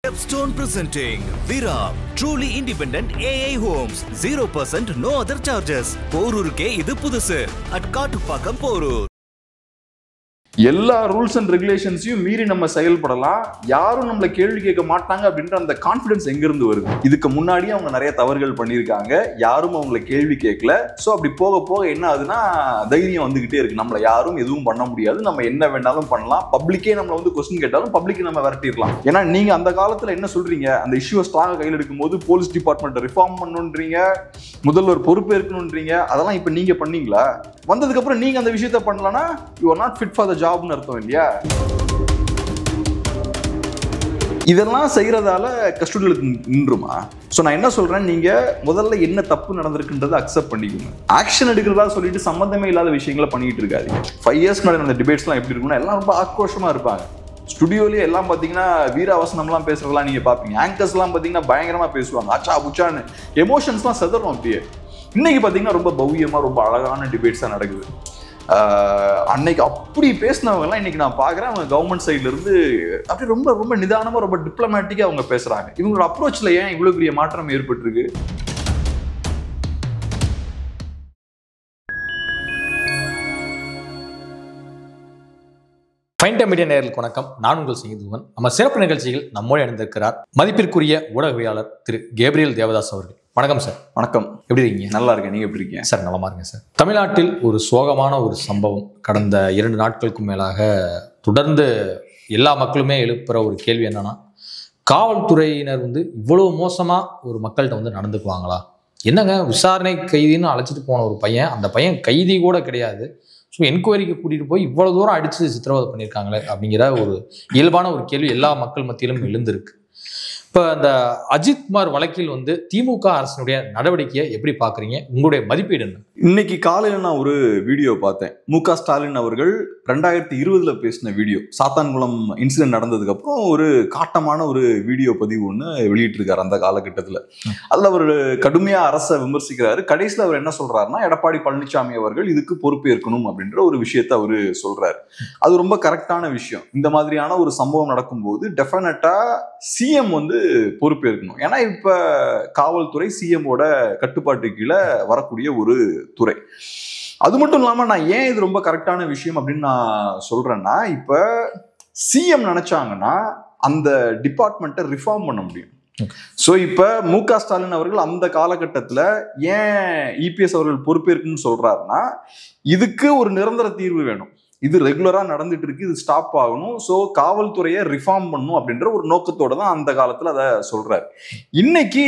Stepstone presenting Viram, truly independent AI homes, 0% no other charges. போரூருக்கே இது புதுசு at Kattupakkam Porur. எல்லா rules and ரெகுலேஷன்ஸையும் மீறி நம்ம செயல்படலாம், யாரும் நம்மளை கேள்வி கேட்க மாட்டாங்க அப்படின்ற அந்த கான்ஃபிடன்ஸ் எங்கிருந்து வருது? இதுக்கு முன்னாடியே அவங்க நிறைய தவறுகள் பண்ணியிருக்காங்க, யாரும் அவங்களை கேள்வி கேட்கல. ஸோ அப்படி போக போக என்ன ஆகுதுன்னா தைரியம் வந்துகிட்டே இருக்கு, நம்மளை யாரும் எதுவும் பண்ண முடியாது, நம்ம என்ன வேணாலும் பண்ணலாம், பப்ளிக்கே நம்மளை வந்து கொஸ்டின் கேட்டாலும் பப்ளிக் நம்ம விரட்டிடலாம். ஏன்னா நீங்க அந்த காலத்துல என்ன சொல்றீங்க, அந்த இஷ்யூவை ஸ்ட்ராங்கா கையில் எடுக்கும் போது போலீஸ் டிபார்ட்மெண்ட் ரிஃபார்ம் பண்ணணுன்றீங்க, முதல்வர் பொறுப்பேற்கணுன்றீங்க. அதெல்லாம் இப்ப நீங்க பண்ணீங்களா? வந்ததுக்கு அப்புறம் நீங்க அந்த விஷயத்த பண்ணலன்னா you are not fit for the ஜாப்னு அர்த்தம் இல்லையா? இதெல்லாம் செய்யறதால கஸ்டடியில் நின்றுமா? ஸோ நான் என்ன சொல்றேன், நீங்க முதல்ல என்ன தப்பு நடந்திருக்குன்றதை அக்செப்ட் பண்ணிக்கோங்க. ஆக்ஷன் எடுக்கிறதா சொல்லிட்டு சம்பந்தமே இல்லாத விஷயங்களை பண்ணிட்டு இருக்காது. 5 இயர்ஸ் முன்னாடி அந்த டிபேட்ஸ்லாம் எப்படி இருக்குன்னா எல்லாம் ரொம்ப ஆக்ரோஷமா இருப்பாங்க. ஸ்டுடியோலயே எல்லாம் பார்த்தீங்கன்னா வீராவசனம்லாம் பேசுறதெல்லாம் நீங்க பார்ப்பீங்க. ஆங்கர்ஸ்லாம் பார்த்தீங்கன்னா பயங்கரமா பேசுவாங்க, அச்சா புச்சான்னு எமோஷன்ஸ்லாம் செதறணும் அப்படியே. இன்னைக்கு பார்த்தீங்கன்னா ரொம்ப பவ்யமா ரொம்ப அழகான டிபேட்ஸாக நடக்குது. அன்னைக்கு அப்படி பேசினவங்கலாம் இன்னைக்கு நான் பார்க்குறேன், அவங்க கவர்மெண்ட் சைட்ல இருந்து அப்படி ரொம்ப ரொம்ப நிதானமாக ரொம்ப டிப்ளமேட்டிக்காக அவங்க பேசுறாங்க. இவங்களோட அப்ரோச்சில் ஏன் இவ்வளோ பெரிய மாற்றம் ஏற்பட்டிருக்கு? ஃபைன் டைம் மீடியா நேயர்களுக்கு வணக்கம். நான் உங்கள் செய்துவன். நம்ம சிறப்பு நிகழ்ச்சியில் நம்மோடு இணைந்திருக்கிறார் மதிப்பிற்குரிய ஊடகவியாளர் திரு கேப்ரியல் தேவதாஸ் அவர்கள். வணக்கம் சார். வணக்கம். எப்படி இருக்கீங்க? நல்லா இருக்கேன், நீங்க எப்படி இருக்கீங்க? சார் நலமா இருக்கேன் சார். தமிழ்நாட்டில் ஒரு சோகமான ஒரு சம்பவம் கடந்த 2 நாட்களுக்கு மேலாக தொடர்ந்து எல்லா மக்களுமே எழுப்புற ஒரு கேள்வி என்னன்னா, காவல்துறையினர் வந்து இவ்வளவு மோசமா ஒரு மக்கள்கிட்ட வந்து நடந்துக்குவாங்களா? என்னங்க விசாரணை கைதின்னு அழைச்சிட்டு போன ஒரு பையன், அந்த பையன் கைதி கூட கிடையாது, ஸோ என்கொயரிக்கு கூட்டிகிட்டு போய் இவ்வளோ தூரம் அடித்து சித்திரவதை பண்ணியிருக்காங்களே அப்படிங்கிற ஒரு இயல்பான ஒரு கேள்வி எல்லா மக்கள் மத்தியிலும் எழுந்திருக்கு. இப்போ அந்த அஜித்குமார் வழக்கில் வந்து திமுக அரசினுடைய நடவடிக்கையை எப்படி பார்க்குறீங்க? உங்களுடைய மதிப்பீடு என்ன? இன்னைக்கு காலையில் நான் ஒரு வீடியோ பார்த்தேன். மு.க. ஸ்டாலின் அவர்கள் 2020 பேசின வீடியோ, சாத்தான்குளம் இன்சிடென்ட் நடந்ததுக்கு அப்புறம் ஒரு காட்டமான ஒரு வீடியோ பதிவு ஒன்று வெளியிட்டிருக்காரு. அந்த காலகட்டத்தில் அதில் அவர் கடுமையாக அரசை விமர்சிக்கிறாரு. கடைசியில் அவர் என்ன சொல்றாருன்னா, எடப்பாடி பழனிசாமி அவர்கள் இதுக்கு பொறுப்பேற்கணும் அப்படின்ற ஒரு விஷயத்த அவர் சொல்றாரு. அது ரொம்ப கரெக்டான விஷயம். இந்த மாதிரியான ஒரு சம்பவம் நடக்கும்போது டெஃபினட்டா சிஎம் வந்து பொறுப்பேற்கணும். ஏன்னா இப்ப காவல்துறை சிஎம்மோட கட்டுப்பாட்டு கீழே வரக்கூடிய ஒரு துறை. அது மட்டும் இல்லாம நான் ஏன் இது ரொம்ப கரெக்டான விஷயம் அப்படின்னு நான் சொல்றேன்னா, இப்ப சிஎம் நினைச்சாங்கன்னா அந்த டிபார்ட்மெண்ட்டை ரிஃபார்ம் பண்ண முடியும். சோ இப்ப மு.க. ஸ்டாலின் அவர்கள் அந்த காலகட்டத்துல ஏன் இபிஎஸ் அவர்கள் பொறுப்பேற்கணும்னு சொல்றாருன்னா, இதுக்கு ஒரு நிரந்தர தீர்வு வேணும், இது ரெகுலரா நடந்துட்டு இருக்கு, இது ஸ்டாப் ஆகணும், ஸோ காவல்துறையை ரிஃபார்ம் பண்ணணும் அப்படின்ற ஒரு நோக்கத்தோட தான் அந்த காலத்துல அதை சொல்றாரு. இன்னைக்கு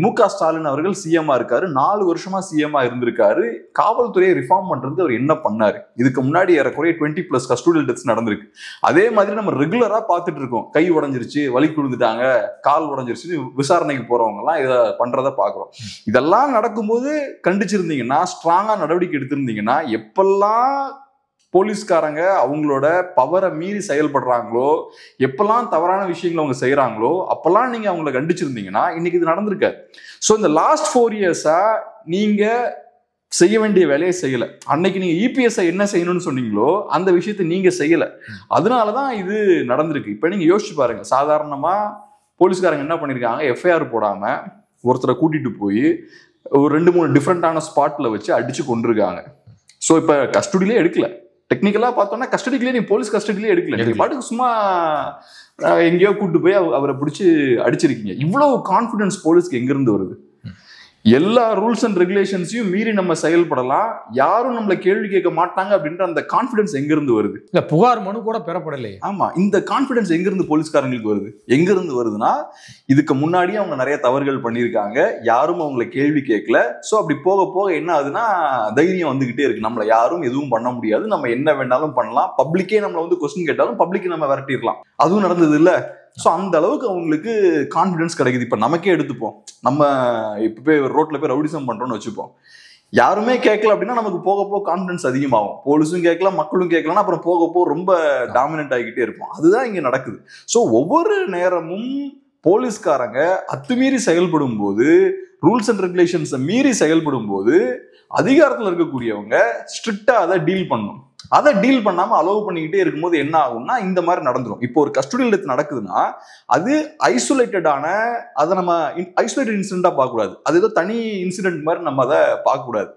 மு.க. ஸ்டாலின் அவர்கள் சிஎம்மா இருக்காரு, 4 வருஷமா சிஎம்மா இருந்திருக்காரு. காவல்துறையை ரிஃபார்ம் பண்றது அவர் என்ன பண்ணாரு? இதுக்கு முன்னாடி ஏறக்குறைய 20+ கஸ்டோடியல் டெத்ஸ் நடந்திருக்கு. அதே மாதிரி நம்ம ரெகுலரா பார்த்துட்டு இருக்கோம். கை உடஞ்சிருச்சு, வலி விழுந்துட்டாங்க, கால் உடஞ்சிருச்சு, விசாரணைக்கு போறவங்க எல்லாம் இதை பண்றதை பாக்குறோம். இதெல்லாம் நடக்கும்போது கண்டிச்சிருந்தீங்கன்னா, ஸ்ட்ராங்கா நடவடிக்கை எடுத்திருந்தீங்கன்னா, எப்பெல்லாம் போலீஸ்காரங்க அவங்களோட பவரை மீறி செயல்படுறாங்களோ, எப்பெல்லாம் தவறான விஷயங்களை அவங்க செய்யறாங்களோ, அப்பெல்லாம் நீங்க அவங்களை கண்டிச்சிருந்தீங்கன்னா இன்னைக்கு இது நடந்திருக்காது. ஸோ இந்த லாஸ்ட் 4 இயர்ஸா நீங்க செய்ய வேண்டிய வேலையை செய்யல. அன்னைக்கு நீங்க இபிஎஸ் என்ன செய்யணும்னு சொன்னீங்களோ அந்த விஷயத்தை நீங்க செய்யல, அதனாலதான் இது நடந்திருக்கு. இப்ப நீங்க யோசிச்சு பாருங்க, சாதாரணமா போலீஸ்காரங்க என்ன பண்ணிருக்காங்க, எஃப்ஐஆர் போடாம ஒருத்தரை கூட்டிட்டு போய் ஒரு 2-3 டிஃப்ரெண்டான ஸ்பாட்ல வச்சு அடிச்சு கொண்டிருக்காங்க. ஸோ இப்ப கஸ்டடியிலே எடுக்கல. டெக்னிக்கலா பார்த்தோம்னா கஸ்டடிக்குள்ளே, நீ போலீஸ் கஸ்டடியிலே எடுக்கல, நீங்க பாட்டுக்கு சும்மா எங்கேயோ கூட்டு போய் அவரை பிடிச்சி அடிச்சிருக்கீங்க. இவ்வளவு கான்ஃபிடன்ஸ் போலீஸ்க்கு எங்கிருந்து வருது? எல்லா ரூல்ஸ் அண்ட் ரெகுலேஷன்ஸையும் மீறி நம்ம செயல்படலாம், யாரும் நம்மளை கேள்வி கேட்க மாட்டாங்க அப்படின்ற அந்த கான்ஃபிடன்ஸ் எங்கிருந்து வருது? இல்ல புகார் மனு கூட பெறப்படலை. ஆமா, இந்த கான்ஃபிடன்ஸ் எங்கிருந்து போலீஸ்காரங்களுக்கு வருது? எங்கிருந்து வருதுன்னா, இதுக்கு முன்னாடியே அவங்க நிறைய தவறுகள் பண்ணியிருக்காங்க, யாரும் அவங்களை கேள்வி கேட்கல. ஸோ அப்படி போக போக என்ன ஆகுதுன்னா தைரியம் வந்துகிட்டே இருக்கு, நம்மளை யாரும் எதுவும் பண்ண முடியாது, நம்ம என்ன வேணாலும் பண்ணலாம், பப்ளிக்கே நம்மளை வந்து கொஸ்டின் கேட்டாலும் பப்ளிக் நம்ம விரட்டிடலாம். அதுவும் நடந்தது இல்ல. ஸோ அந்த அளவுக்கு அவங்களுக்கு கான்ஃபிடன்ஸ் கிடைக்குது. இப்போ நமக்கே எடுத்துப்போம், நம்ம இப்போ போய் ரோட்ல போய் ரவுடிசம் பண்றோம்னு வச்சுப்போம், யாருமே கேட்கல அப்படின்னா நமக்கு போக போக கான்ஃபிடன்ஸ் அதிகமாகும். போலீஸும் கேட்கல, மக்களும் கேட்கலாம், அப்புறம் போக போக ரொம்ப டாமினன்ட் ஆகிக்கிட்டே இருப்போம். அதுதான் இங்க நடக்குது. ஸோ ஒவ்வொரு நேரமும் போலீஸ்காரங்க அத்துமீறி செயல்படும் போது, ரூல்ஸ் அண்ட் ரெகுலேஷன்ஸை மீறி செயல்படும் போது அதிகாரத்தில் இருக்கக்கூடியவங்க ஸ்ட்ரிக்டா அதை டீல் பண்ணணும். அதை டீல் பண்ணாம அலோவ் பண்ணிக்கிட்டே இருக்கும்போது என்ன ஆகும்னா இந்த மாதிரி நடந்துரும். இப்போ ஒரு கஸ்டடியல் டெத் நடக்குதுன்னா அது ஐசோலேட்டடான, அதை நம்ம ஐசோலேட்டட் இன்சிடென்ட்டா பார்க்கக்கூடாது. அது ஏதோ தனி இன்சிடென்ட் மாதிரி நம்ம அதை பார்க்கக்கூடாது.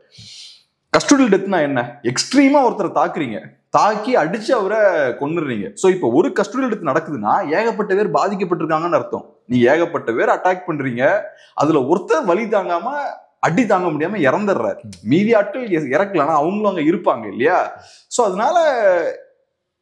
கஸ்டடியல் டெத்னா என்ன? எக்ஸ்ட்ரீமா ஒருத்தரை தாக்குறீங்க, தாக்கி அடிச்சு அவரை கொன்னுடுறீங்க. ஸோ இப்போ ஒரு கஸ்டடியல் டெத் நடக்குதுன்னா ஏகப்பட்ட பேர் பாதிக்கப்பட்டிருக்காங்கன்னு அர்த்தம். நீங்க ஏகப்பட்ட பேர் அட்டாக் பண்றீங்க, அதுல ஒருத்தர் வலி தாங்காம அடி தாங்க முடியாம இறந்துடுறாரு. மீதி ஆட்கள் இறக்கலன்னா அவங்களும் அங்க இருப்பாங்க இல்லையா? ஸோ அதனால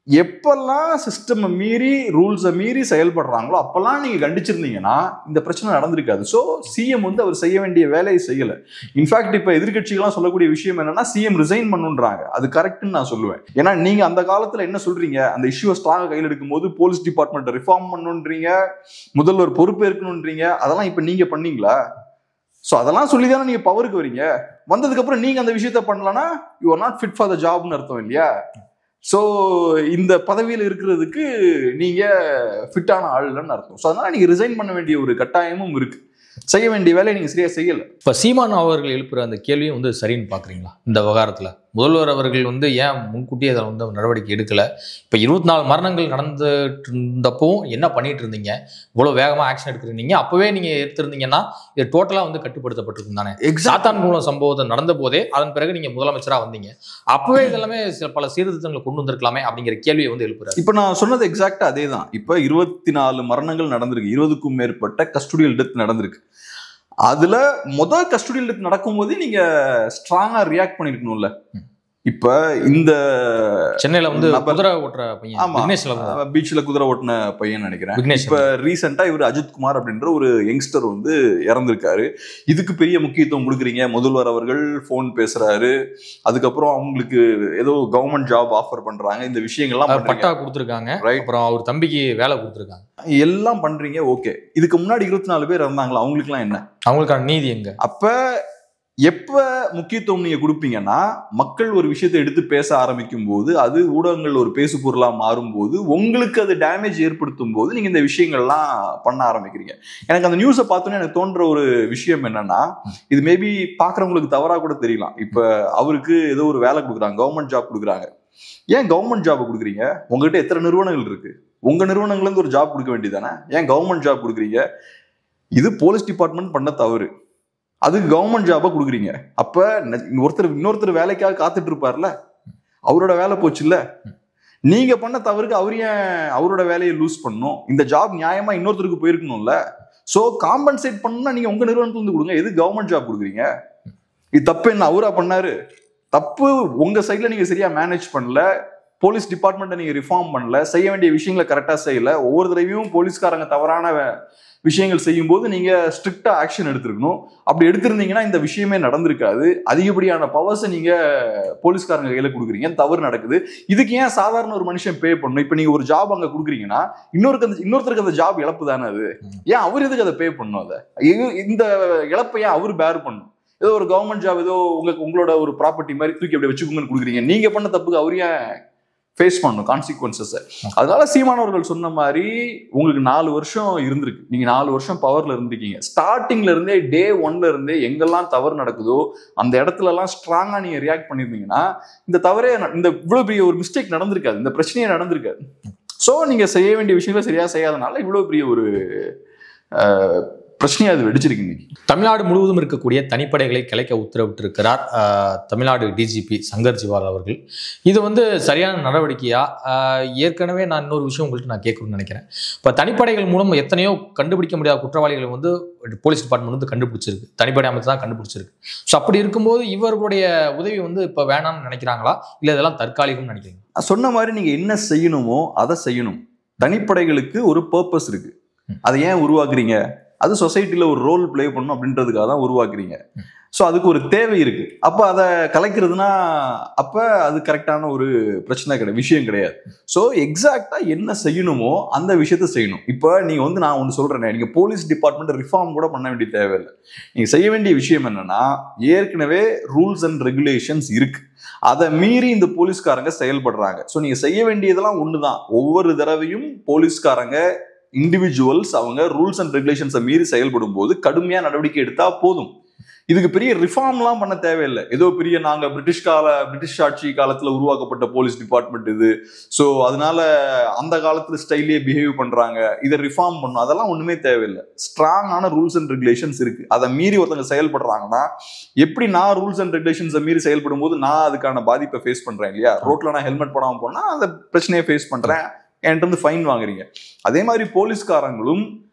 எப்பெல்லாம் சிஸ்டம் மீறி ரூல்ஸை மீறி செயல்படுறாங்களோ அப்பெல்லாம் நீங்க கண்டிச்சிருந்தீங்கன்னா இந்த பிரச்சனை நடந்திருக்காது. ஸோ சிஎம் வந்து அவர் செய்ய வேண்டிய வேலையை செய்யல. இன்ஃபேக்ட் இப்ப எதிர்கட்சிகள்லாம் சொல்லக்கூடிய விஷயம் என்னன்னா சிஎம் ரிசைன் பண்ணுன்றாங்க. அது கரெக்ட்னு நான் சொல்லுவேன். ஏன்னா நீங்க அந்த காலத்துல என்ன சொல்றீங்க, அந்த இஷ்யூவை ஸ்ட்ராங்கா கையில் எடுக்கும் போது போலீஸ் டிபார்ட்மெண்ட் ரிஃபார்ம் பண்ணுன்றீங்க, முதல்வர் பொறுப்பேற்கணும்ன்றீங்க. அதெல்லாம் இப்ப நீங்க பண்ணீங்களா? ஸோ அதெல்லாம் சொல்லி தானே நீங்க பவருக்கு வரீங்க. வந்ததுக்கு அப்புறம் நீங்க அந்த விஷயத்த பண்ணலன்னா you are not fit for the ஜாப்னு அர்த்தம் இல்லையா? ஸோ இந்த பதவியில் இருக்கிறதுக்கு நீங்க ஃபிட்டான ஆள் இல்லைன்னு அர்த்தம். ஸோ அதனால நீங்க ரிசைன் பண்ண வேண்டிய ஒரு கட்டாயமும் இருக்கு. செய்ய வேண்டிய வேலையை நீங்க சரியா செய்யல. இப்ப சீமான் அவர்கள் எழுப்புற அந்த கேள்வியும் வந்து சரின்னு பாக்குறீங்களா? இந்த விவகாரத்துல முதல்வர் அவர்கள் வந்து ஏன் முன்கூட்டியே அதை வந்து நடவடிக்கை எடுக்கல? இப்ப 24 மரணங்கள் நடந்துட்டு இருந்தப்போ என்ன பண்ணிட்டு இருந்தீங்க? இவ்வளவு வேகமா ஆக்ஷன் எடுக்கிறீங்க. அப்பவே நீங்க எடுத்திருந்தீங்கன்னா இது டோட்டலா வந்து கட்டுப்படுத்தப்பட்டிருக்கும் தானே. சாத்தான்குளம் சம்பவத்தை நடந்த போதே அதன் பிறகு நீங்க முதலமைச்சரா வந்தீங்க, அப்பவே இதெல்லாமே பல சீர்திருத்தங்களை கொண்டு வந்திருக்கலாமே அப்படிங்கிற கேள்வியை வந்து எழுப்புறாரு. இப்ப நான் சொன்னது எக்ஸாக்டா அதே தான். இப்ப 24 மரணங்கள் நடந்திருக்கு, 20க்கும் மேற்பட்ட கஸ்டடியல் டெத் நடந்திருக்கு. அதுல முதல் கஸ்டடியல் டெத் நடக்கும் போதே நீங்க ஸ்ட்ராங்கா ரியாக்ட் பண்ணிருக்கணும்ல. இப்ப இந்த சென்னையில வந்து குதிரை ஓட்டுற பையன், பீச்ல குதிரை ஓட்டின பையன் நினைக்கிறேன். இப்ப ரீசெண்டா இவர் அஜித்குமார் அப்படின்ற ஒரு யங்ஸ்டர் வந்து இறந்திருக்காரு. இதுக்கு பெரிய முக்கியத்துவம் கொடுக்குறீங்க. முதல்வர் அவர்கள் போன் பேசுறாரு, அதுக்கப்புறம் அவங்களுக்கு ஏதோ கவர்மெண்ட் ஜாப் ஆஃபர் பண்றாங்க, இந்த விஷயங்கள்லாம் பட்டா கொடுத்துருக்காங்க, அப்புறம் அவர் தம்பிக்கு வேலை கொடுத்துருக்காங்க, எல்லாம் பண்றீங்க. ஓகே, இதுக்கு முன்னாடி 24 பேர் இருந்தாங்களா? அவங்களுக்கு எல்லாம் என்ன? அவங்களுக்கான நீதி எங்க? அப்ப எப்ப முக்கியத்துவம் நீங்க கொடுப்பீங்கன்னா மக்கள் ஒரு விஷயத்தை எடுத்து பேச ஆரம்பிக்கும் போது, அது ஊடகங்கள் ஒரு பேசு பொருளா மாறும் போது, உங்களுக்கு அது டேமேஜ் ஏற்படுத்தும் போது நீங்க இந்த விஷயங்கள்லாம் பண்ண ஆரம்பிக்கிறீங்க. எனக்கு அந்த நியூஸை பார்த்தோன்னே எனக்கு தோன்ற ஒரு விஷயம் என்னன்னா, இது மேபி பாக்குறவங்களுக்கு தவறா கூட தெரியலாம். இப்ப அவருக்கு ஏதோ ஒரு வேலை கொடுக்குறாங்க, கவர்மெண்ட் ஜாப் கொடுக்குறாங்க. ஏன் கவர்மெண்ட் ஜாப் கொடுக்குறீங்க? உங்ககிட்ட எத்தனை நிறுவனங்கள் இருக்கு? உங்க நிறுவனங்கள்ல இருந்து ஒரு ஜாப் கொடுக்க வேண்டியதானே? ஏன் கவர்மெண்ட் ஜாப் கொடுக்குறீங்க? இது போலீஸ் டிபார்ட்மெண்ட் பண்ண தவறு, அதுக்கு கவர்மெண்ட் ஜாபா கொடுக்குறீங்க. அப்ப இன்னொருத்தர் வேலைக்காக காத்துட்டு இருப்பார்ல, அவரோட வேலை போச்சு இல்ல. நீங்க பண்ண தவறுக்கு அவர் ஏன் அவரோட வேலையை லூஸ் பண்ணணும்? இந்த ஜாப் நியாயமா இன்னொருத்தருக்கு போயிருக்கணும்ல. சோ காம்பன்சேட் பண்ணா நீங்க உங்க நிறுவனத்துல இருந்து கொடுங்க. எது கவர்மெண்ட் ஜாப் கொடுக்குறீங்க? இது தப்பு என்ன அவரா பண்ணாரு? தப்பு உங்க சைட்ல நீங்க சரியா மேனேஜ் பண்ணல, போலீஸ் டிபார்ட்மெண்ட்டை நீங்க ரிஃபார்ம் பண்ணல, செய்ய வேண்டிய விஷயங்களை கரெக்டா செய்யல. ஒவ்வொரு தடவையும் போலீஸ்காரங்க தவறான விஷயங்கள் செய்யும் போது நீங்க ஸ்ட்ரிக்டா ஆக்ஷன் எடுத்திருக்கணும். அப்படி எடுத்திருந்தீங்கன்னா இந்த விஷயமே நடந்திருக்காது. அதிகப்படியான பவர்ஸை நீங்க போலீஸ்காரங்க கையில கொடுக்குறீங்க, தவறு நடக்குது. இதுக்கு ஏன் சாதாரண ஒரு மனுஷன் பே பண்ணணும்? இப்ப நீங்க ஒரு ஜாப் அங்க கொடுக்குறீங்கன்னா இன்னொருத்தருக்கு அந்த ஜாப் இழப்பு தானே அது. ஏன் அவர் எதுக்கு அதை பே பண்ணணும்? அதை இந்த இழப்பை ஏன் அவர் பேர் பண்ணணும்? ஏதோ ஒரு கவர்மெண்ட் ஜாப் ஏதோ உங்களோட ஒரு ப்ராப்பர்ட்டி மாதிரி தூக்கி அப்படி வச்சுக்கோங்கன்னு கொடுக்குறீங்க. நீங்க பண்ண தப்புக்கு அவர் ஏன் ஃபேஸ் பண்ணணும் கான்சிக்வன்சஸ்? அதனால சீமானவர்கள் சொன்ன மாதிரி உங்களுக்கு 4 வருஷம் இருந்திருக்கு, நீங்க 4 வருஷம் பவர்ல இருந்திருக்கீங்க. ஸ்டார்டிங்ல இருந்தே டே 1ல இருந்தே எங்கெல்லாம் தவறு நடக்குதோ அந்த இடத்துல எல்லாம் ஸ்ட்ராங்கா நீங்க ரியாக்ட் பண்ணிருந்தீங்கன்னா இந்த தவறே, இந்த இவ்வளவு பெரிய ஒரு மிஸ்டேக் நடந்திருக்காது, இந்த பிரச்சனையே நடந்திருக்காது. ஸோ நீங்க செய்ய வேண்டிய விஷயங்களை சரியா செய்யாதனால இவ்வளவு பெரிய ஒரு பிரச்சனையா அது வெடிச்சிருக்கு. இன்னைக்கு தமிழ்நாடு முழுவதும் இருக்கக்கூடிய தனிப்படைகளை கிளைக்க உத்தரவிட்டிருக்கிறார் தமிழ்நாடு டிஜிபி சங்கர் ஜிவால் அவர்கள். இது வந்து சரியான நடவடிக்கையா? ஏற்கனவே நான் இன்னொரு விஷயம் உங்கள்கிட்ட நான் கேட்கணும்னு நினைக்கிறேன். இப்போ தனிப்படைகள் மூலம் எத்தனையோ கண்டுபிடிக்க முடியாத குற்றவாளிகளை வந்து போலீஸ் டிபார்ட்மெண்ட் வந்து கண்டுபிடிச்சிருக்கு, தனிப்படை அமைச்சு தான் கண்டுபிடிச்சிருக்கு. ஸோ அப்படி இருக்கும்போது இவர்களுடைய உதவி வந்து இப்போ வேணாம்னு நினைக்கிறாங்களா, இல்லை இதெல்லாம் தற்காலிகம்னு நினைக்கிறீங்க? சொன்ன மாதிரி நீங்க என்ன செய்யணுமோ அதை செய்யணும். தனிப்படைகளுக்கு ஒரு பர்பஸ் இருக்கு, அதை ஏன் உருவாக்குறீங்க? அது சொசைட்டில ஒரு ரோல் பிளே பண்ணணும் அப்படின்றதுக்காக தான் உருவாக்குறீங்க. ஸோ அதுக்கு ஒரு தேவை இருக்கு. அப்போ அதை கலைக்கிறதுனா அப்போ அது கரெக்டான ஒரு பிரச்சனை கிடையாது, விஷயம் கிடையாது. ஸோ எக்ஸாக்டா என்ன செய்யணுமோ அந்த விஷயத்த செய்யணும். இப்போ நீங்க வந்து நான் ஒன்று சொல்றேன், நீங்க போலீஸ் டிபார்ட்மெண்ட் ரிஃபார்ம் கூட பண்ண வேண்டிய தேவையில்லை. நீங்க செய்ய வேண்டிய விஷயம் என்னன்னா, ஏற்கனவே ரூல்ஸ் அண்ட் ரெகுலேஷன்ஸ் இருக்கு, அதை மீறி இந்த போலீஸ்காரங்க செயல்படுறாங்க. ஸோ நீங்க செய்ய வேண்டியதெல்லாம் ஒண்ணுதான். ஒவ்வொரு தடவையும் போலீஸ்காரங்க இண்டிவிஜுவல்ஸ் அவங்க ரூல்ஸ் அண்ட் ரெகுலேஷன்ஸை மீறி செயல்படும் போது கடுமையா நடவடிக்கை எடுத்தா போதும். இதுக்கு பெரிய ரிஃபார்ம்லாம் பண்ண தேவையில்லை. ஏதோ பெரிய நாங்க பிரிட்டிஷ் ஆட்சி காலத்துல உருவாக்கப்பட்ட போலீஸ் டிபார்ட்மெண்ட் இது, ஸோ அதனால அந்த காலத்துல ஸ்டைலே பிஹேவ் பண்றாங்க, இதை ரிஃபார்ம் பண்ணும், அதெல்லாம் ஒண்ணுமே தேவையில்லை. ஸ்ட்ராங்கான ரூல்ஸ் அண்ட் ரெகுலேஷன்ஸ் இருக்கு. அதை மீறி ஒருத்தவங்க செயல்படுறாங்கன்னா எப்படி நான் ரூல்ஸ் அண்ட் ரெகுலேஷன்ஸை மீறி செயல்படும் போது நான் அதுக்கான பாதிப்பை ஃபேஸ் பண்றேன் இல்லையா? ரோட்ல நான் ஹெல்மெட் போடாம போனா அந்த பிரச்சனையை ஃபேஸ் பண்றேன், என்கிட்ட இருந்து ஃபைன் வாங்குறீங்க. அதே மாதிரி போலீஸ்காரங்களும்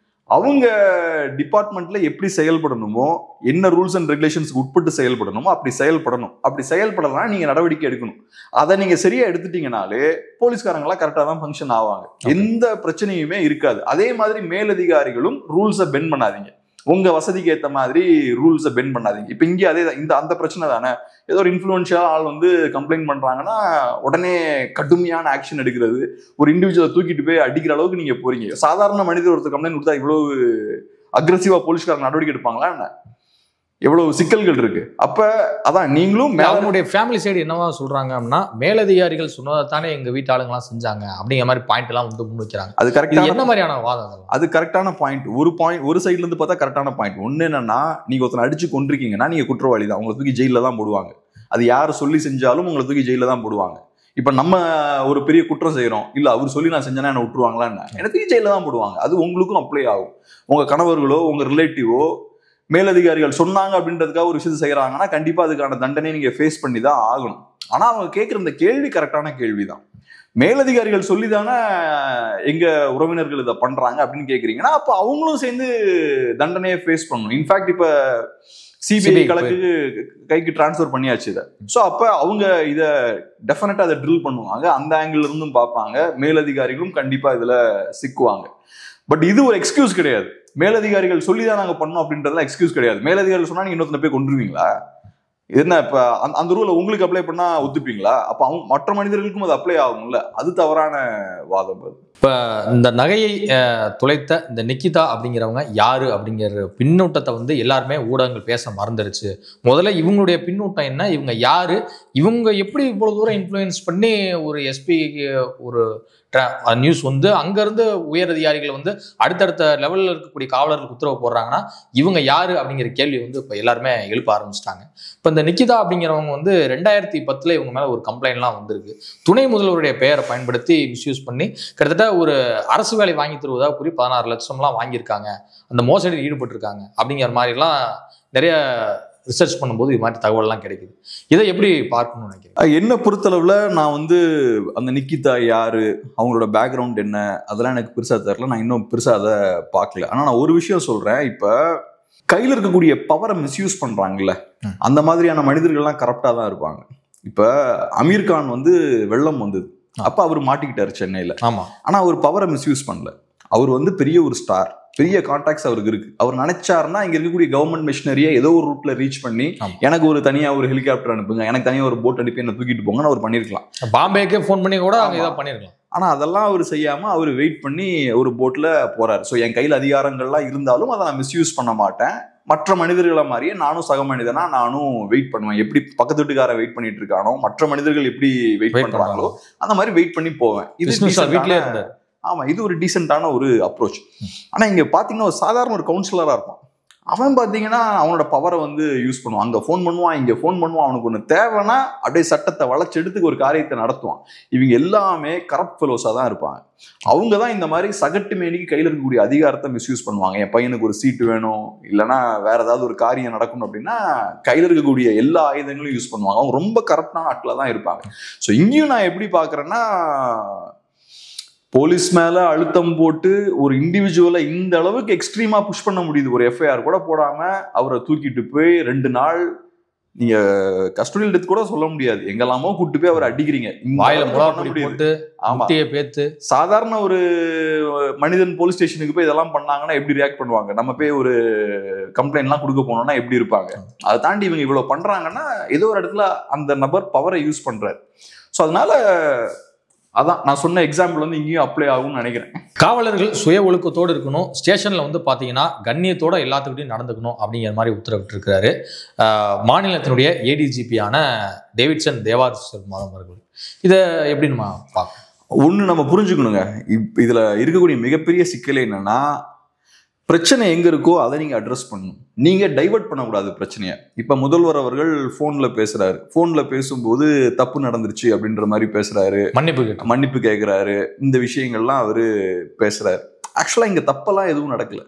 அவங்க டிபார்ட்மெண்ட்ல எப்படி செயல்படணுமோ, என்ன ரூல்ஸ் அண்ட் ரெகுலேஷன்ஸ்க்கு உட்பட்டு செயல்படணுமோ அப்படி செயல்படணும். அப்படி செயல்படலாம் நீங்க நடவடிக்கை எடுக்கணும். அதை நீங்க சரியா எடுத்துட்டீங்கனாலே போலீஸ்காரங்களா கரெக்டா தான் ஃபங்க்ஷன் ஆவாங்க, எந்த பிரச்சனையுமே இருக்காது. அதே மாதிரி மேலதிகாரிகளும் ரூல்ஸை பெண்ட் பண்ணாதீங்க, உங்க வசதிக்கு ஏற்ற மாதிரி ரூல்ஸை பெண்ட் பண்ணாதீங்க. இப்ப இங்கே அதே அந்த பிரச்சனை தானே. ஏதோ ஒரு இன்ஃப்ளூயன்ஷியல் ஆள் வந்து கம்ப்ளைண்ட் பண்றாங்கன்னா உடனே கடுமையான ஆக்ஷன் எடுக்கிறது, ஒரு இண்டிவிஜுவலை தூக்கிட்டு போய் அடிக்கிற அளவுக்கு நீங்க போறீங்க. சாதாரண மனிதர் ஒருத்தர் கம்ப்ளைண்ட் கொடுத்தா இவ்வளவு அக்ரெசிவா போலீஸ்காரங்க நடவடிக்கை எடுப்பாங்களா என்ன? எவ்வளவு சிக்கல்கள் இருக்கு. அப்ப அதான் நீங்களும் அவங்களுடைய ஃபேமிலி சைடு என்னவா சொல்றாங்க அப்படின்னா, மேலதிகாரிகள் சொன்னதானே எங்க வீட்டு ஆளுங்கலாம் செஞ்சாங்க அப்படிங்கிற மாதிரி பாயிண்ட் எல்லாம் வந்து முன் வைக்கிறாங்க. அது கரெக்டா என்ன மாதிரியான வாதம்? அது கரெக்டான பாயிண்ட். ஒரு சைட்ல இருந்து பார்த்தா கரெக்டான பாயிண்ட். ஒண்ணு என்னன்னா, நீங்க ஒருத்தனை அடிச்சு கொண்டிருக்கீங்கன்னா நீங்க குற்றவாளி தான், உங்களை தூக்கி ஜெயில தான் போடுவாங்க. அது யாரு சொல்லி செஞ்சாலும் உங்களை தூக்கி ஜெயில தான் போடுவாங்க. இப்ப நம்ம ஒரு பெரிய குற்றம் செய்யறோம், இல்ல அவர் சொல்லி நான் செஞ்சேன்னா என்ன விட்டுருவாங்களா என்ன? எனக்கு ஜெயில தான் போடுவாங்க. அது உங்களுக்கும் அப்ளை ஆகும். உங்க கணவர்களோ உங்க ரிலேட்டிவோ மேலதிகாரிகள் சொன்னாங்க அப்படின்றதுக்காக ஒரு விஷயத்தை செய்யறாங்கன்னா கண்டிப்பா அதுக்கான தண்டனை நீங்க ஃபேஸ் பண்ணி தான் ஆகணும். ஆனா அவங்க கேட்கிற இந்த கேள்வி கரெக்டான கேள்விதான். மேலதிகாரிகள் சொல்லிதானே எங்க உறவினர்கள் இதை பண்றாங்க அப்படின்னு கேக்குறீங்கன்னா அப்ப அவங்களும் சேர்ந்து தண்டனையை ஃபேஸ் பண்ணணும். இன்ஃபேக்ட் இப்ப சிபிஐ கணக்கு கைக்கு டிரான்ஸ்பர் பண்ணியாச்சு இதை. ஸோ அப்ப அவங்க இதை டெஃபினட்டா அதை ட்ரில் பண்ணுவாங்க, அந்த ஆங்கிள் இருந்தும் பார்ப்பாங்க. மேலதிகாரிகளும் கண்டிப்பா இதுல சிக்குவாங்க. பட் இது ஒரு எக்ஸ்கியூஸ் கிடையாது. மேலதிகாரிகள் சொல்லிதான் நாங்க பண்ணோம் அப்படின்றதுலாம் எக்ஸ்கியூஸ் கிடையாது. மேலதிகாரிகள் சொன்னா நீங்க இன்னொருத்தனை போய் கொண்டுருவீங்களா? என்ன இப்ப அந்த ரூலை உங்களுக்கு அப்ளை பண்ணா ஒத்துப்பீங்களா? அப்ப அவங்க மற்ற மனிதர்களுக்கும் அது அப்ளை ஆகும்ல. அது தவறான வாதம். இப்ப இந்த நகையை துளைத்த இந்த நிக்கிதா அப்படிங்கிறவங்க யாரு அப்படிங்கிற பின்னூட்டத்தை வந்து எல்லாருமே ஊடகங்கள் பேச மறந்துருச்சு. முதல்ல இவங்களுடைய பின்னூட்டம் என்ன, இவங்க யாரு, இவங்க எப்படி இவ்வளவு தூரம் இன்ஃப்ளூயன்ஸ் பண்ணி ஒரு எஸ்பி ஒரு நியூஸ் வந்து அங்கிருந்து உயர் அதிகாரிகள் வந்து அடுத்தடுத்த லெவலில் இருக்கக்கூடிய காவலர்களுக்கு உத்தரவு போடுறாங்கன்னா இவங்க யாரு அப்படிங்கிற கேள்வி வந்து இப்போ எல்லாருமே எழுப்ப ஆரம்பிச்சிட்டாங்க. இப்போ இந்த நிக்கிதா அப்படிங்கிறவங்க வந்து 2010 இவங்க மேலே ஒரு கம்ப்ளைண்ட்லாம் வந்திருக்கு. துணை முதல்வருடைய பெயரை பயன்படுத்தி மிஸ்யூஸ் பண்ணி கிட்டத்தட்ட ஒரு அரசு வேலை வாங்கி தருவதாக கூறி 16 லட்சம்லாம் வாங்கியிருக்காங்க, அந்த மோசடியில் ஈடுபட்டிருக்காங்க அப்படிங்கிற மாதிரிலாம் நிறைய ரிசர்ச் பண்ணும்போது இது மாதிரி தகவல்லாம் கிடைக்குது. இதை எப்படி பார்க்கணும்னு நினைக்கிறேன்? என்ன பொறுத்தளவுல நான் வந்து அந்த நிக்கிதா யாரு, அவங்களோட பேக்ரவுண்ட் என்ன, அதெல்லாம் எனக்கு பெருசா தெரியல. நான் இன்னும் பெருசா அதை பார்க்கல. ஆனா நான் ஒரு விஷயம் சொல்றேன். இப்ப கையில இருக்கக்கூடிய பவரை மிஸ்யூஸ் பண்றாங்கல்ல, அந்த மாதிரியான மனிதர்கள்லாம் கரெக்டா தான் இருப்பாங்க. இப்ப அமீர் கான் வந்து வெள்ளம் வந்தது, அப்ப அவர் மாட்டிக்கிட்டாரு சென்னையில. ஆமா. ஆனா அவர் பவரை மிஸ்யூஸ் பண்ணல. அவர் வந்து பெரிய ஒரு ஸ்டார், பெரிய கான்டாக்ட்ஸ் அவருக்கு இருக்கு. அவர் நினைச்சாருன்னா இங்க இருக்கக்கூடிய கவர்மெண்ட் மிஷினரியை ஏதோ ஒரு ரூட்ல ரீச் பண்ணி எனக்கு ஒரு தனியா ஒரு ஹெலிகாப்டர் அனுப்புங்க, எனக்கு தனியா ஒரு போட் அனுப்பி என்ன தூக்கிட்டு போங்கன்னு அவர் பண்ணிருக்கலாம். பாம்பேக்கே போன் பண்ணி கூட இதை பண்ணிருக்கலாம். ஆனா அதெல்லாம் அவர் செய்யாம அவர் வெயிட் பண்ணி ஒரு போட்ல போறாரு. ஸோ என் கையில் அதிகாரங்கள்லாம் இருந்தாலும் அதை நான் மிஸ்யூஸ் பண்ண மாட்டேன். மற்ற மனிதர்களை மாதிரியே நானும் சக மனிதனா நானும் வெயிட் பண்ணுவேன். எப்படி பக்கத்து வீட்டுக்கார வெயிட் பண்ணிட்டு இருக்கானோ, மற்ற மனிதர்கள் எப்படி வெயிட் பண்றாங்களோ அந்த மாதிரி வெயிட் பண்ணி போவேன். இது ஆமா, இது ஒரு டீசென்டான ஒரு அப்ரோச். ஆனா இங்க பாத்தீங்கன்னா ஒரு சாதாரண ஒரு கவுன்சிலரா இருப்பான். அவன் பாத்தீங்கன்னா அவனோட பவரை வந்து யூஸ் பண்ணுவான். அங்க போன் பண்ணுவான், இங்க போன் பண்ணுவான். அவனுக்கு ஒண்ணு தேவைன்னா அப்படியே சட்டத்தை வளைச்செடுத்து ஒரு காரியத்தை நடத்துவான். இவங்க எல்லாமே கரப்ட் ஃபெலோஸா தான் இருப்பாங்க. அவங்க தான் இந்த மாதிரி சகட்டு மேனிக்கு கையில இருக்கக்கூடிய அதிகாரத்தை மிஸ்யூஸ் பண்ணுவாங்க. என் பையனுக்கு ஒரு சீட்டு வேணும், இல்லைன்னா வேற ஏதாவது ஒரு காரியம் நடக்கணும் அப்படின்னா கையில இருக்கக்கூடிய எல்லா ஆயுதங்களும் யூஸ் பண்ணுவாங்க. அவங்க ரொம்ப கரப்டான ஆட்களா தான் இருப்பாங்க. ஸோ இங்கேயும் நான் எப்படி பாக்குறேன்னா, போலீஸ் மேல அழுத்தம் போட்டு ஒரு இண்டிவிஜுவலை இந்த அளவுக்கு எக்ஸ்ட்ரீமா புஷ் பண்ண முடியுது. ஒரு எஃப்ஐஆர் கூட போடாம அவரை தூக்கிட்டு போய் 2 நாள் நீங்க கஸ்டடியில் எடுத்து கூட சொல்ல முடியாது, எங்கெல்லாமோ கூட்டு போய் அவரை அடிக்கிறீங்க. சாதாரண ஒரு மனிதன் போலீஸ் ஸ்டேஷனுக்கு போய் இதெல்லாம் பண்ணாங்கன்னா எப்படி ரியாக்ட் பண்ணுவாங்க? நம்ம போய் ஒரு கம்ப்ளைண்ட் எல்லாம் கொடுக்க போனோம்னா எப்படி இருப்பாங்க? அதை தாண்டி இவங்க இவ்வளவு பண்றாங்கன்னா ஏதோ ஒரு இடத்துல அந்த நபர் பவரை யூஸ் பண்றாரு. ஸோ அதனால அதான் நான் சொன்ன எக்ஸாம்பிள் வந்து இங்கேயும் அப்ளை ஆகும்னு நினைக்கிறேன். காவலர்கள் சுய ஒழுக்கத்தோடு இருக்கணும், ஸ்டேஷன்ல வந்து பாத்தீங்கன்னா கண்ணியத்தோட எல்லாத்துக்கிட்டையும் நடந்துக்கணும் அப்படிங்கிற மாதிரி உத்தரவிட்டிருக்கிறாரு மாநிலத்தினுடைய ஏடிஜிபியான டேவிட்சன் தேவாரிசர் மாதம் அவர்கள். இதை எப்படி நம்ம பார்க்கணும்? ஒன்று நம்ம புரிஞ்சுக்கணுங்க. இதுல இருக்கக்கூடிய மிகப்பெரிய சிக்கல் என்னன்னா, பிரச்சனை எங்க இருக்கோ அதை நீங்க அட்ரஸ் பண்ணணும். நீங்க டைவர்ட் பண்ணக்கூடாது பிரச்சனையை. இப்ப முதல்வர் அவர்கள் போன்ல பேசுறாரு, போன்ல பேசும்போது தப்பு நடந்துருச்சு அப்படின்ற மாதிரி பேசுறாரு, மன்னிப்பு கேட்கிறாரு, இந்த விஷயங்கள்லாம் அவரு பேசுறாரு. ஆக்சுவலா இங்க தப்பெல்லாம் எதுவும் நடக்கல,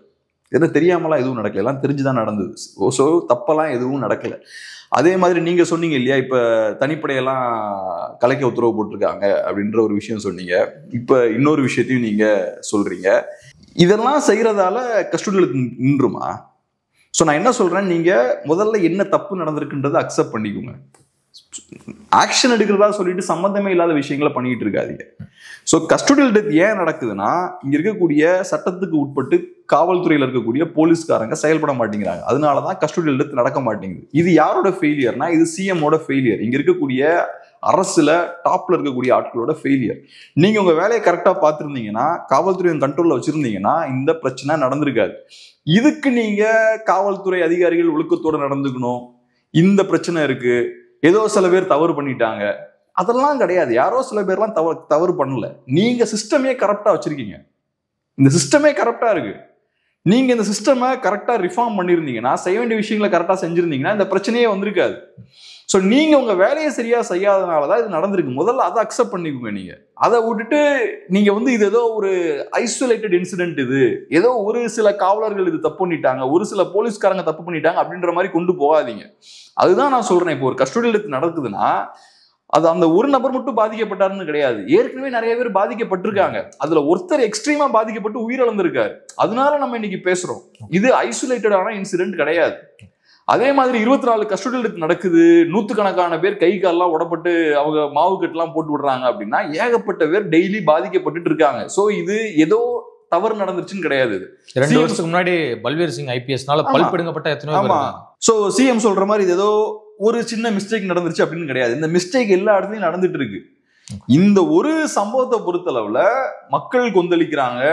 எதுவும் தெரியாமலாம் எதுவும் நடக்கல, எல்லாம் தெரிஞ்சுதான் நடந்தது. ஸோ தப்பெல்லாம் எதுவும் நடக்கல. அதே மாதிரி நீங்க சொன்னீங்க இல்லையா, இப்ப தனிப்படையெல்லாம் கலைக்க உத்தரவு போட்டிருக்காங்க அப்படின்ற ஒரு விஷயம் சொன்னீங்க. இப்ப இன்னொரு விஷயத்தையும் நீங்க சொல்றீங்க. இதெல்லாம் செய்யறதால கஸ்டடியில் நின்றுமா? ஸோ நான் என்ன சொல்றேன், நீங்க முதல்ல என்ன தப்பு நடந்திருக்குன்றதை அக்செப்ட் பண்ணிக்கோங்க. ஆக்ஷன் எடுக்கிறதா சொல்லிட்டு சம்பந்தமே இல்லாத விஷயங்களை பண்ணிட்டு இருக்காதீங்க. ஸோ கஸ்டடியல் டெத் ஏன் நடக்குதுன்னா, இங்க இருக்கக்கூடிய சட்டத்துக்கு உட்பட்டு காவல்துறையில் இருக்கக்கூடிய போலீஸ்காரங்க செயல்பட மாட்டேங்கிறாங்க. அதனாலதான் கஸ்டடியல் டெத் நடக்க மாட்டேங்குது. இது யாரோட ஃபெயிலியர்னா, இது சிஎம்மோட ஃபெயிலியர். இங்க இருக்கக்கூடிய அரசுல டாப்ல இருக்கக்கூடிய ஆட்களோட ஃபெயிலியர். நீங்க உங்க வேலையை கரெக்டா பார்த்துருந்தீங்கன்னா, காவல்துறையின் கண்ட்ரோல்ல வச்சிருந்தீங்கன்னா இந்த பிரச்சனை நடந்திருக்காது. இதுக்கு நீங்க காவல்துறை அதிகாரிகள் ஒழுக்கத்தோட நடந்துக்கணும், இந்த பிரச்சனை இருக்கு, ஏதோ சில பேர் தவறு பண்ணிட்டாங்க, அதெல்லாம் கிடையாது. யாரோ சில பேர்லாம் தவறு பண்ணல. நீங்க சிஸ்டமே கரெக்டா வச்சிருக்கீங்க, இந்த சிஸ்டமே கரெக்டா இருக்கு. நீங்க இந்த சிஸ்டமை கரெக்டா ரிஃபார்ம் பண்ணிருந்தீங்கன்னா, செய்ய வேண்டிய விஷயங்களை கரெக்டா செஞ்சிருந்தீங்கன்னா இந்த பிரச்சனையே வந்திருக்காது. ஸோ நீங்க உங்க வேலையை சரியா செய்யாதனாலதான் இது நடந்திருக்கு. முதல்ல அதை அக்செப்ட் பண்ணிக்கோங்க. நீங்க அதை விட்டுட்டு நீங்க இது ஏதோ ஒரு ஐசோலேட்டட் இன்சிடென்ட், இது ஏதோ ஒரு சில காவலர்கள் இது தப்பு பண்ணிட்டாங்க, ஒரு சில போலீஸ்காரங்க தப்பு பண்ணிட்டாங்க அப்படின்ற மாதிரி கொண்டு போகாதீங்க. அதுதான் நான் சொல்றேன். இப்போ ஒரு கஸ்டடியல் டெத் நடக்குதுன்னா அது அந்த ஒரு நபர் மட்டும் பாதிக்கப்பட்டாருன்னு கிடையாது, ஏற்கனவே நிறைய பேர் பாதிக்கப்பட்டிருக்காங்க. அதுல ஒருத்தர் எக்ஸ்ட்ரீமா பாதிக்கப்பட்டு உயிரிழந்திருக்காரு. அதனால நம்ம இன்னைக்கு பேசுறோம். இது ஐசோலேட்டடான இன்சிடென்ட் கிடையாது. அதே மாதிரி 24 கஸ்டடியல் டெத் நடக்குது, நூத்துக்கணக்கான பேர் கை கால்லாம் உடப்பட்டு அவங்க மாவு கட்டுலாம் போட்டு விடுறாங்க அப்படின்னா ஏகப்பட்ட பேர் டெய்லி பாதிக்கப்பட்டு இருக்காங்க. சோ இது ஏதோ தவறு நடந்துச்சுன்னு கிடையாது. 2 வருஷத்துக்கு முன்னாடி பல்வேர் சிங் ஐபிஎஸ்னால பல்பெடுங்கப்பட்ட எத்தனையோ பேர். சோ சிஎம் சொல்ற மாதிரி இது ஏதோ ஒரு சின்ன மிஸ்டேக் நடந்துருச்சு அப்படின்னு கிடையாது. இந்த மிஸ்டேக் எல்லா இடத்துலயும் நடந்துட்டு இருக்கு. இந்த ஒரு சம்பவத்தை பொறுத்தளவுல மக்கள் கொந்தளிக்கிறாங்க,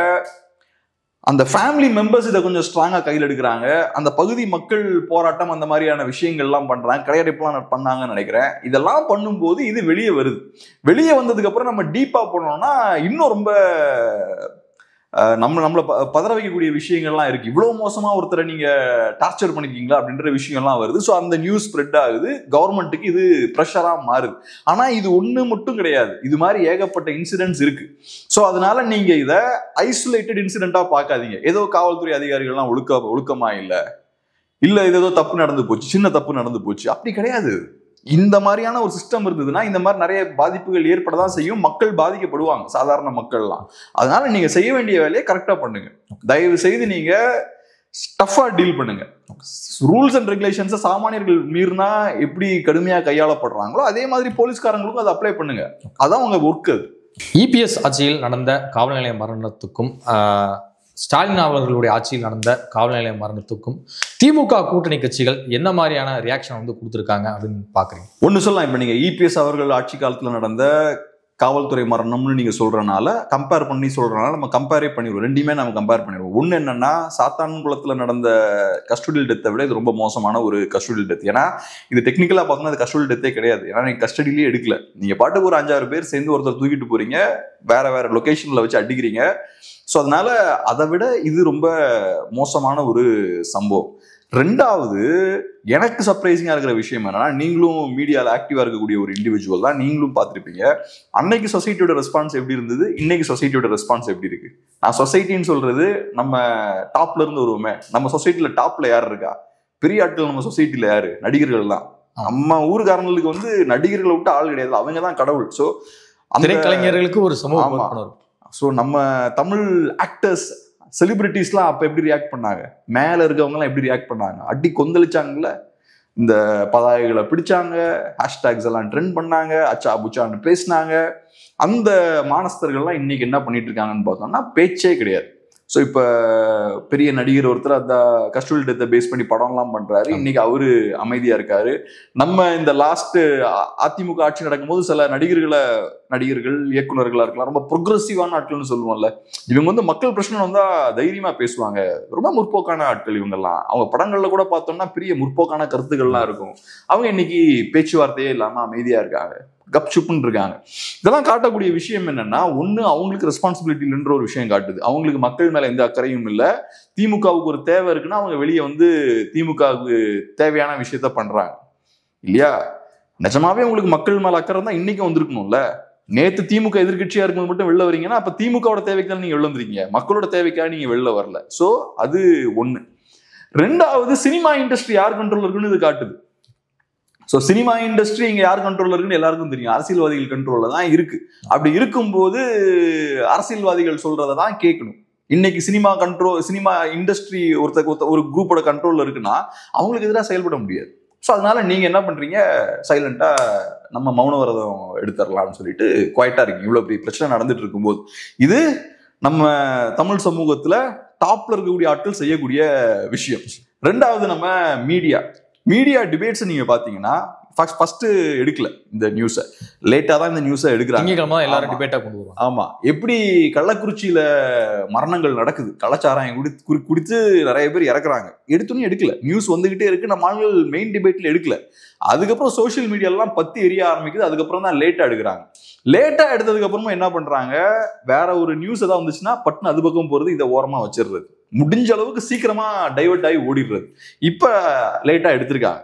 அந்த ஃபேமிலி மெம்பர்ஸ் இதை கொஞ்சம் ஸ்ட்ராங்கா கையில் எடுக்கிறாங்க, அந்த பகுதி மக்கள் போராட்டம் அந்த மாதிரியான விஷயங்கள்லாம் பண்றாங்க, கடையடைப்புலாம் பண்ணாங்கன்னு நினைக்கிறேன். இதெல்லாம் பண்ணும்போது இது வெளியே வருது. வெளியே வந்ததுக்கு அப்புறம் நம்ம டீப்பா போனோம்னா இன்னும் ரொம்ப நம்மள பதற வைக்கக்கூடிய விஷயங்கள்லாம் இருக்கு. இவ்வளவு மோசமா ஒருத்தரை நீங்க டார்ச்சர் பண்ணிருக்கீங்களா அப்படின்ற விஷயம்லாம் வருது. ஸோ அந்த நியூஸ் ஸ்ப்ரெட் ஆகுது, கவர்மெண்ட்டுக்கு இது ப்ரெஷரா மாறுது. ஆனா இது ஒண்ணு மட்டும் கிடையாது, இது மாதிரி ஏகப்பட்ட இன்சிடென்ட்ஸ் இருக்கு. ஸோ அதனால நீங்க இதை ஐசோலேட்டட் இன்சிடென்ட்டா பார்க்காதீங்க. ஏதோ காவல்துறை அதிகாரிகள்லாம் ஒழுக்கமா இல்ல இது ஏதோ தப்பு நடந்து போச்சு, சின்ன தப்பு நடந்து போச்சு, அப்படி கிடையாது. இந்த மாதிரியான ஒரு சிஸ்டம் இருந்ததுன்னா இந்த மாதிரி நிறைய பாதிப்புகள் ஏற்படதான் செய்யும், மக்கள் பாதிக்கப்படுவாங்க, சாதாரண மக்கள்லாம். அதனால நீங்க செய்ய வேண்டிய வேலையை கரெக்டா பண்ணுங்க. தயவு செய்து நீங்க ஸ்டஃபா டீல் பண்ணுங்க. ரூல்ஸ் அண்ட் ரெகுலேஷன்ஸை சாமானியர்கள் மீறினா எப்படி கடுமையா கையாளப்படுறாங்களோ அதே மாதிரி போலீஸ்காரங்களுக்கும் அதை அப்ளை பண்ணுங்க. அதான் உங்க ஒர்க். அது இபிஎஸ் ஆட்சியில் நடந்த காவல் நிலைய மரணத்துக்கும் ஸ்டாலின் அவர்களுடைய ஆட்சியில் நடந்த காவல் நிலைய மரணத்துக்கும் திமுக கூட்டணி கட்சிகள் என்ன மாதிரியான ரியாக்ஷன் கொடுத்துருக்காங்க அப்படின்னு பாக்குறீங்க? ஒண்ணு சொல்லலாம். இப்ப நீங்க இபிஎஸ் அவர்கள் ஆட்சி காலத்துல நடந்த காவல்துறை மரணம்னு நீங்க சொல்றதுனால கம்பேர் பண்ணி சொல்றதுனால நம்ம கம்பேரே பண்ணிடுவோம். ரெண்டுமே நம்ம கம்பேர் பண்ணிடுவோம். ஒண்ணு என்னன்னா, சாத்தான்குளத்துல நடந்த கஸ்டடியல் டெத்தை விட இது ரொம்ப மோசமான ஒரு கஸ்டடியல் டெத். ஏன்னா இது டெக்னிக்கலா பார்த்தோம்னா அது கஸ்டடியல் டெத்தே கிடையாது. ஏன்னா நீங்க கஸ்டடியிலேயே எடுக்கல, நீங்க பாட்டுக்கு ஒரு 5-6 பேர் சேர்ந்து ஒருத்தர் தூக்கிட்டு போறீங்க, வேற லொகேஷன்ல வச்சு அடிக்கிறீங்க. ஸோ அதனால அதை விட இது ரொம்ப மோசமான ஒரு சம்பவம். ரெண்டாவது, எனக்கு சர்ப்ரைசிங்கா இருக்கிற விஷயம் என்னன்னா, நீங்களும் மீடியாவில் ஆக்டிவா இருக்கக்கூடிய ஒரு இண்டிவிஜுவல் தான், நீங்களும் பார்த்துருப்பீங்க. அன்னைக்கு சொசைட்டியோட ரெஸ்பான்ஸ் எப்படி இருந்தது, இன்னைக்கு சொசைட்டியோட ரெஸ்பான்ஸ் எப்படி இருக்கு. நான் சொசைட்டின்னு சொல்றது நம்ம டாப்ல இருந்து வருவோமே, நம்ம சொசைட்டில டாப்ல யார் இருக்கா, பெரிய ஆட்கள் நம்ம சொசைட்டில யாரு, நடிகர்கள் தான். நம்ம ஊருக்காரங்களுக்கு நடிகர்களை விட்டு ஆள் கிடையாது, அவங்க தான் கடவுள். ஸோ அந்த கலைஞர்களுக்கு ஒரு சமூகம். ஸோ நம்ம தமிழ் ஆக்டர்ஸ் செலிபிரிட்டிஸ்லாம் அப்ப எப்படி ரியாக்ட் பண்ணாங்க, மேல இருக்கவங்க எல்லாம் எப்படி ரியாக்ட் பண்ணாங்க, அடி கொந்தளிச்சாங்கல்ல, இந்த பதாகைகளை பிடிச்சாங்க, ஹேஷ்டாக்ஸ் எல்லாம் ட்ரெண்ட் பண்ணாங்க, அச்சா புச்சான்னு பேசினாங்க. அந்த மானஸ்தர்கள்லாம் இன்னைக்கு என்ன பண்ணிட்டு இருக்காங்கன்னு பார்த்தோம்னா பேச்சே கிடையாது. ஸோ இப்போ பெரிய நடிகர் ஒருத்தர் அந்த கஸ்டடியல் டெத்தை பேஸ் பண்ணி படம்லாம் பண்றாரு, இன்னைக்கு அவரு அமைதியா இருக்காரு. நம்ம இந்த லாஸ்ட் அதிமுக ஆட்சி நடக்கும்போது சில நடிகர்கள் இயக்குநர்களா இருக்கலாம், ரொம்ப ப்ரொக்ரெசிவான ஆட்கள்னு சொல்லுவோம்ல, இவங்க மக்கள் பிரச்சனை வந்தா தைரியமா பேசுவாங்க, ரொம்ப முற்போக்கான ஆட்கள் இவங்கெல்லாம். அவங்க படங்கள்ல கூட பார்த்தோம்னா பெரிய முற்போக்கான கருத்துக்கள்லாம் இருக்கும். அவங்க இன்னைக்கு பேச்சுவார்த்தையே இல்லாம அமைதியா இருக்காங்க. கப்சுப்புன்னு இருக்காங்க. இதெல்லாம் காட்டக்கூடிய விஷயம் என்னன்னா, ஒண்ணு அவங்களுக்கு ரெஸ்பான்சிபிலிட்டி இல்லைன்ற ஒரு விஷயம் காட்டுது. அவங்களுக்கு மக்கள் மேல எந்த அக்கறையும் இல்லை. திமுகவுக்கு ஒரு தேவை இருக்குன்னா அவங்க வெளியே வந்து திமுகவுக்கு தேவையான விஷயத்த பண்றாங்க இல்லையா? நிஜமாவே உங்களுக்கு மக்கள் மேல அக்கறை தான் இன்னைக்கு வந்திருக்கணும்ல. நேத்து திமுக எதிர்கட்சியா இருக்கும்போது மட்டும் வெளில வரீங்கன்னா அப்ப திமுகவோட தேவைக்கு தான் நீங்க வெளில வந்துருக்கீங்க, மக்களோட தேவைக்காக நீங்க வெளில வரல. சோ அது ஒண்ணு. ரெண்டாவது, சினிமா இண்டஸ்ட்ரி யார் கண்ட்ரோல் இருக்குன்னு இது காட்டுது. ஸோ சினிமா இண்டஸ்ட்ரி இங்க யார் கண்ட்ரோல்ல இருக்குன்னு எல்லாருக்கும் தெரியும், அரசியல்வாதிகள் கண்ட்ரோல்ல தான் இருக்கு. அப்படி இருக்கும்போது அரசியல்வாதிகள் சொல்றதை தான் கேட்கணும். இன்னைக்கு சினிமா இண்டஸ்ட்ரி ஒரு குரூப்போட கண்ட்ரோல்ல இருக்குன்னா அவங்களுக்கு எதிராக செயல்பட முடியாது. ஸோ அதனால நீங்க என்ன பண்றீங்க, சைலண்டா நம்ம மௌன விரதம் எடுத்துடலாம்னு சொல்லிட்டு குவைட்டா இருக்கீங்க. இவ்வளவு பெரிய பிரச்சனை நடந்துட்டு இருக்கும்போது இது நம்ம தமிழ் சமூகத்துல டாப்ல இருக்கக்கூடிய ஆட்கள் செய்யக்கூடிய விஷயம். ரெண்டாவது, நம்ம மீடியா டிபேட்ஸ் நீங்க பாத்தீங்கன்னா ஃபர்ஸ்ட் எடுக்கல இந்த நியூஸை, லேட்டா தான் இந்த நியூஸை எடுக்கிறாங்க. எல்லாரும் டிபேட்டா கொண்டு வருவாங்க. ஆமா, எப்படி கள்ளக்குறிச்சியில மரணங்கள் நடக்குது, கள்ளச்சாராயம் குடித்து நிறைய பேர் இறக்குறாங்க, எடுத்துன்னு எடுக்கல. நியூஸ் வந்துகிட்டே இருக்கு, நம்ம ஆளுகள் மெயின் டிபேட்ல எடுக்கல. அதுக்கப்புறம் சோசியல் மீடியாலாம் பத்தி எரிய ஆரம்பிக்குது. அதுக்கப்புறம் தான் லேட்டா எடுக்கிறாங்க. லேட்டா எடுத்ததுக்கு அப்புறமா என்ன பண்றாங்க, வேற ஒரு நியூஸ் ஏதாவது வந்துச்சுன்னா பட்டுன்னு அது பக்கம் போறது, இதை ஓரமா வச்சிடுறது, முடிஞ்ச அளவுக்கு சீக்கிரமா டைவர்ட் ஆகி ஓடிடுறது. இப்ப லேட்டா எடுத்திருக்காங்க.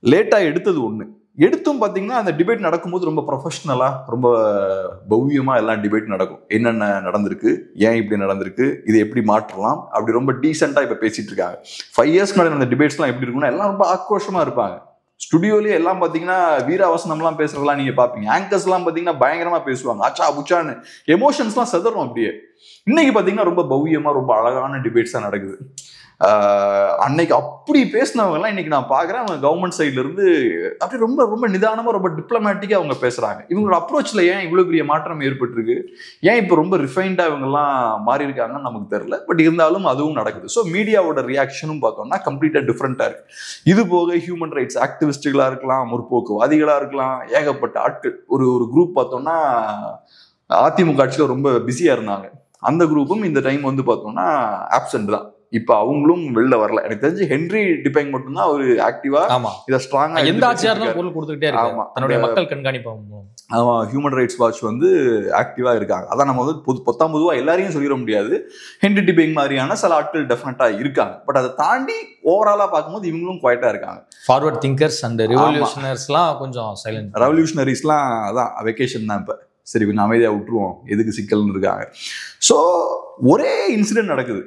லேட்டா எடுத்தது ஒண்ணு. எடுத்தும் பாத்தீங்கன்னா அந்த டிபேட் நடக்கும்போது ரொம்ப ப்ரொஃபஷனலா, ரொம்ப பவ்யமா எல்லாம் டிபேட் நடக்கும். என்னென்ன நடந்திருக்கு, ஏன் இப்படி நடந்திருக்கு, இதை எப்படி மாற்றலாம், அப்படி ரொம்ப டீசெண்டா இப்ப பேசிட்டு இருக்காங்க. 5 இயர்ஸ்க்கு முன்னாடி அந்த டிபேட்ஸ் எல்லாம் எப்படி இருக்கும்னா எல்லாம் ரொம்ப ஆக்ரோஷமா இருப்பாங்க. ஸ்டுடியோலயே எல்லாம் பாத்தீங்கன்னா வீராவசனம் எல்லாம் பேசுறதெல்லாம் நீங்க பாப்பீங்க. ஆங்கர்ஸ் எல்லாம் பாத்தீங்கன்னா பயங்கரமா பேசுவாங்க, ஆச்சா புச்சான்னு எமோஷன்ஸ் எல்லாம் செதறும் அப்படியே. இன்னைக்கு பாத்தீங்கன்னா ரொம்ப பவ்யமா ரொம்ப அழகான டிபேட்ஸ் தான் நடக்குது. அன்னைக்கு அப்படி பேசினவங்க எல்லாம் இன்னைக்கு நான் பாக்குறேன், அவங்க கவர்மெண்ட் சைட்ல இருந்து அப்படி ரொம்ப ரொம்ப நிதானமா ரொம்ப டிப்ளமேட்டிக்கா அவங்க பேசுறாங்க. இவங்களோட அப்ரோச்ல ஏன் இவ்வளவு பெரிய மாற்றம் ஏற்பட்டிருக்கு, ஏன் இப்ப ரொம்ப ரிஃபைண்டா இவங்க எல்லாம் மாறி இருக்காங்கன்னு நமக்கு தெரியல. பட் இருந்தாலும் அதுவும் நடக்குது. ஸோ மீடியாவோட ரியாக்ஷனும் பார்த்தோம்னா கம்ப்ளீட்டா டிஃப்ரெண்டா இருக்கு. இது போக ஹியூமன் ரைட்ஸ் ஆக்டிவிஸ்டுகளா இருக்கலாம், முற்போக்குவாதிகளா இருக்கலாம், ஏகப்பட்ட ஆட்கள். ஒரு குரூப் பார்த்தோம்னா அதிமுக ஆட்சியில ரொம்ப பிஸியா இருந்தாங்க. அந்த குரூப்பும் இந்த டைம் வந்து பார்த்தோம்னா ஆப்சென்ட் தான். இப்ப அவங்களும் வெளில வரல. எனக்கு தெரிஞ்சு ஹென்ரி டிபெங் மட்டும்தான் ஒரு ஆக்டிவா இதை ஸ்ட்ராங்கா எந்த ஆட்சியாளரும் பொருள் கொடுத்துக்கிட்டே இருக்காங்க, தன்னுடைய மக்கள் கண்காணிப்பு. ஆமா, ஹியூமன் ரைட்ஸ் வாட்ச் வந்து ஆக்டிவா இருக்காங்க. அதான் நம்ம வந்து பொதுவா எல்லாரையும் சொல்லிட முடியாது. ஹென்ரி டிபெங் மாதிரியான சில ஆட்கள் டெஃபினட்டா இருக்காங்க. பட் அதை தாண்டி ஓவராலா பார்க்கும்போது இவங்களும் குவைட்டா இருக்காங்க. ஃபார்வர்ட் திங்கர்ஸ் அண்ட் ரெவல்யூஷனர்ஸ்லாம் கொஞ்சம் சைலண்ட். ரெவல்யூஷனரிஸ்லாம் அதான் வெக்கேஷன் தான். இப்ப சரி கொஞ்சம் அமைதியா விட்டுருவோம், எதுக்கு சிக்கல்னு இருக்காங்க. ஸோ ஒரே இன்சிடென்ட் நடக்குது.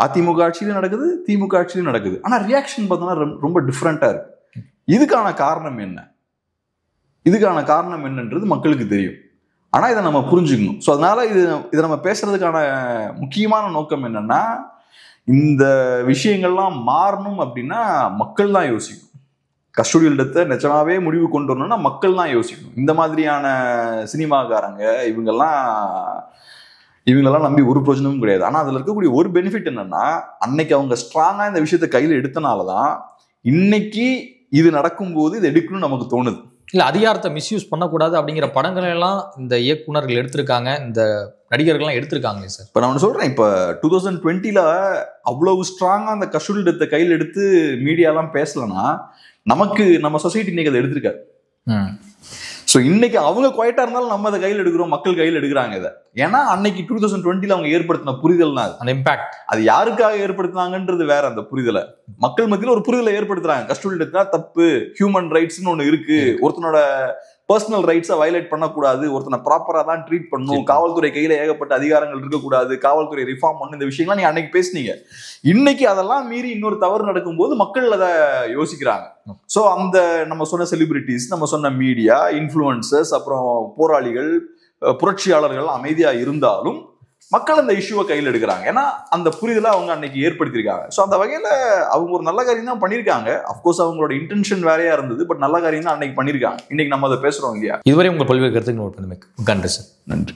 அதிமுக ஆட்சியிலும் நடக்குது, திமுக ஆட்சியிலும் நடக்குது. ஆனா ரியாக்ஷன் பார்த்தோம்னா ரொம்ப டிஃப்ரெண்டா இருக்கு. இதுக்கான காரணம் என்னன்றது மக்களுக்கு தெரியும். ஆனா இதை நம்ம புரிஞ்சுக்கணும். ஸோ அதனால இதை நம்ம பேசுறதுக்கான முக்கியமான நோக்கம் என்னன்னா, இந்த விஷயங்கள்லாம் மாறணும் அப்படின்னா மக்கள் தான் யோசிக்கணும். கஸ்டோடியல் டெத்தை நிஜமாவே முடிவு கொண்டு வரணும்னா மக்கள் தான் யோசிக்கணும். இந்த மாதிரியான சினிமாக்காரங்க இவங்களெல்லாம் நம்பி ஒரு பிரயோஜனமும் கிடையாது. ஆனா அதுல இருக்கக்கூடிய ஒரு பெனிஃபிட் என்னன்னா, அன்னைக்கு அவங்க ஸ்ட்ராங்கா இந்த விஷயத்த கையில எடுத்தனாலதான் இன்னைக்கு இது நடக்கும்போது இது எடுக்கணும்னு நமக்கு தோணுது. இல்ல, அதிகாரத்தை மிஸ்யூஸ் பண்ணக்கூடாது அப்படிங்கிற படங்கள் எல்லாம் இந்த இயக்குனர்கள் எடுத்திருக்காங்க, இந்த நடிகர்கள்லாம் எடுத்திருக்காங்களே சார். இப்ப நான் ஒன்று சொல்றேன், இப்ப 2020 அவ்வளவு ஸ்ட்ராங்கா அந்த கஸ்டோடியல் டெத்தை கையில் எடுத்து மீடியாலாம் பேசலன்னா நம்ம சொசைட்டி இன்னைக்கு அதை எடுத்திருக்காரு. ஸோ இன்னைக்கு அவங்க குவைட்டா இருந்தாலும் நம்ம அதை கையில் எடுக்கிறோம், மக்கள் கையில் எடுக்கிறாங்க இதை. ஏன்னா அன்னைக்கு 2020 அவங்க ஏற்படுத்தின புரிதல்னா அந்த இம்பாக்ட், அது யாருக்காக ஏற்படுத்தினாங்கன்றது வேற. அந்த புரிதலை மக்கள் மத்தியில் ஒரு புரிதலை ஏற்படுத்துறாங்க. கஸ்டோடியல் டெத்னா தப்பு, ஹியூமன் ரைட்ஸ்னு ஒன்று இருக்கு, ஒருத்தனோட பர்சனல் ரைட்ஸை வயலேட் பண்ணக்கூடாது, ஒருத்தனை ப்ராப்பரா தான் ட்ரீட் பண்ணணும், காவல்துறை கையில ஏகப்பட்ட அதிகாரங்கள் இருக்கக்கூடாது, காவல்துறை ரிஃபார்ம் பண்ணு, இந்த விஷயங்கள்லாம் நீங்க அன்னைக்கு பேசுனீங்க. இன்னைக்கு அதெல்லாம் மீறி இன்னொரு தவறு நடக்கும்போது மக்கள் அதை யோசிக்கிறாங்க. ஸோ அந்த நம்ம சொன்ன செலிபிரிட்டிஸ், நம்ம சொன்ன மீடியா இன்ஃப்ளூயன்சர்ஸ், அப்புறம் போராளிகள், புரட்சியாளர்கள் அமைதியா இருந்தாலும் மக்கள் அந்த இஷ்யூவை கையில் எடுக்கிறாங்க. ஏன்னா அந்த புரிதலை அவங்க அன்னைக்கு ஏற்படுத்தியிருக்காங்க. ஸோ அந்த வகையில அவங்க ஒரு நல்ல காரியம் தான் பண்ணியிருக்காங்க. அப்கோர்ஸ் அவங்களோட இன்டென்ஷன் வேறையா இருந்தது, பட் நல்ல காரியம் தான் அன்னைக்கு பண்ணியிருக்காங்க. இன்னைக்கு நம்ம அதை பேசுறோம் இல்லையா. இதுவரை உங்கள் பல்வேறு கருத்துக்கு நோட் பண்ணுங்க. நன்றி சார். நன்றி.